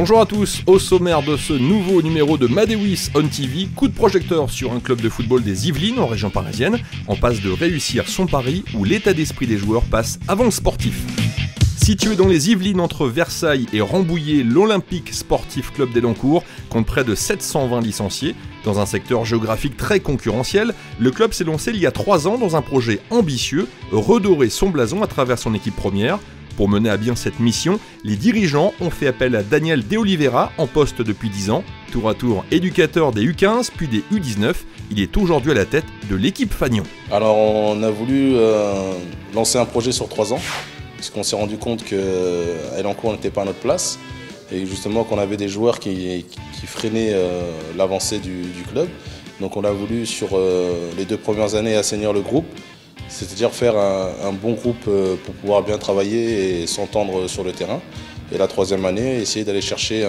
Bonjour à tous, au sommaire de ce nouveau numéro de Madewis On TV, coup de projecteur sur un club de football des Yvelines en région parisienne, en passe de réussir son pari où l'état d'esprit des joueurs passe avant le sportif. Situé dans les Yvelines entre Versailles et Rambouillet, l'Olympique Sportif Club d'Elancourt compte près de 720 licenciés. Dans un secteur géographique très concurrentiel, le club s'est lancé il y a 3 ans dans un projet ambitieux, redorer son blason à travers son équipe première. Pour mener à bien cette mission, les dirigeants ont fait appel à Daniel De Oliveira, en poste depuis 10 ans, tour à tour éducateur des U15 puis des U19. Il est aujourd'hui à la tête de l'équipe Fagnon. Alors on a voulu lancer un projet sur 3 ans, parce qu'on s'est rendu compte qu'à Elancourt n'était pas à notre place, et justement qu'on avait des joueurs qui freinaient l'avancée du club. Donc on a voulu sur les 2 premières années assainir le groupe, c'est-à-dire faire un bon groupe pour pouvoir bien travailler et s'entendre sur le terrain. Et la 3e année, essayer d'aller chercher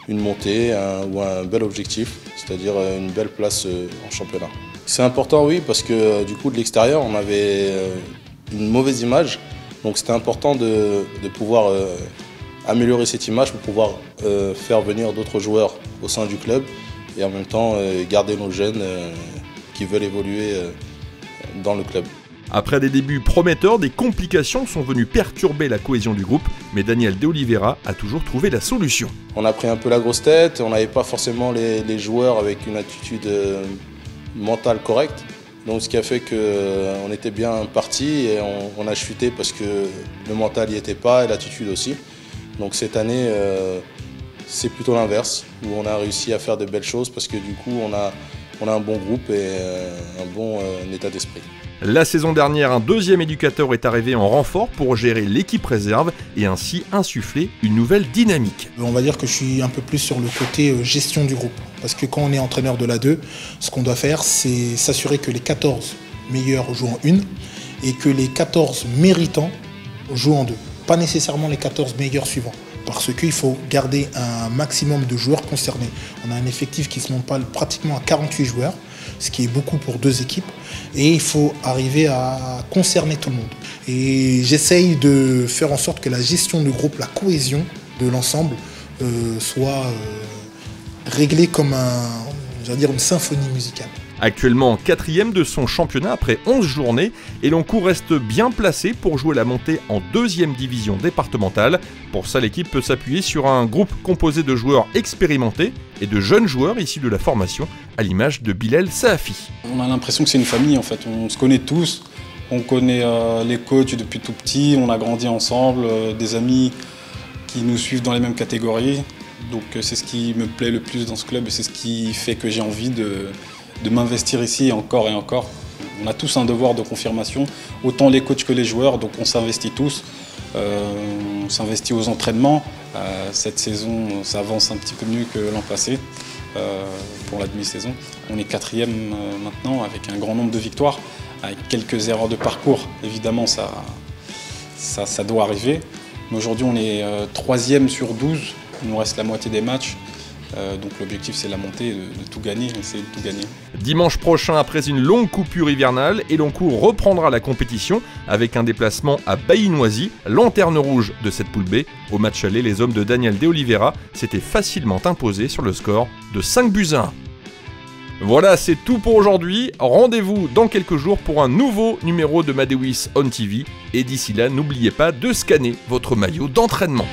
une montée ou un bel objectif, c'est-à-dire une belle place en championnat. C'est important, oui, parce que du coup de l'extérieur, on avait une mauvaise image. Donc c'était important de pouvoir améliorer cette image pour pouvoir faire venir d'autres joueurs au sein du club et en même temps garder nos jeunes qui veulent évoluer dans le club. Après des débuts prometteurs, des complications sont venues perturber la cohésion du groupe, mais Daniel De Oliveira a toujours trouvé la solution. On a pris un peu la grosse tête, on n'avait pas forcément les joueurs avec une attitude mentale correcte. Donc ce qui a fait qu'on était bien parti et on a chuté parce que le mental n'y était pas et l'attitude aussi. Donc cette année, c'est plutôt l'inverse, où on a réussi à faire de belles choses parce que du coup on a un bon groupe et un bon état d'esprit. La saison dernière, un 2e éducateur est arrivé en renfort pour gérer l'équipe réserve et ainsi insuffler une nouvelle dynamique. On va dire que je suis un peu plus sur le côté gestion du groupe. Parce que quand on est entraîneur de l'A2, ce qu'on doit faire, c'est s'assurer que les 14 meilleurs jouent en 1 et que les 14 méritants jouent en 2. Pas nécessairement les 14 meilleurs suivants. Parce qu'il faut garder un maximum de joueurs concernés. On a un effectif qui se monte pratiquement à 48 joueurs, ce qui est beaucoup pour 2 équipes. Et il faut arriver à concerner tout le monde. Et j'essaye de faire en sorte que la gestion du groupe, la cohésion de l'ensemble soit réglée comme une symphonie musicale. Actuellement 4e de son championnat après 11 journées, Elancourt reste bien placé pour jouer la montée en 2e division départementale. Pour ça, l'équipe peut s'appuyer sur un groupe composé de joueurs expérimentés et de jeunes joueurs issus de la formation, à l'image de Bilal Saafi. On a l'impression que c'est une famille en fait, on se connaît tous, on connaît les coachs depuis tout petit, on a grandi ensemble, des amis qui nous suivent dans les mêmes catégories. Donc c'est ce qui me plaît le plus dans ce club et c'est ce qui fait que j'ai envie de m'investir ici encore et encore. On a tous un devoir de confirmation, autant les coachs que les joueurs, donc on s'investit tous. On s'investit aux entraînements. Cette saison, ça avance un petit peu mieux que l'an passé pour la demi-saison. On est 4e maintenant avec un grand nombre de victoires, avec quelques erreurs de parcours. Évidemment, ça doit arriver. Mais aujourd'hui, on est 3e sur 12. Il nous reste la moitié des matchs. Donc l'objectif c'est la montée, de tout gagner, essayer de tout gagner. Dimanche prochain, après une longue coupure hivernale, Elancourt reprendra la compétition avec un déplacement à Bailly-Noisy, lanterne rouge de cette poule B. Au match aller, les hommes de Daniel De Oliveira s'étaient facilement imposés sur le score de 5-1. Voilà, c'est tout pour aujourd'hui. Rendez-vous dans quelques jours pour un nouveau numéro de Madewis On TV. Et d'ici là, n'oubliez pas de scanner votre maillot d'entraînement.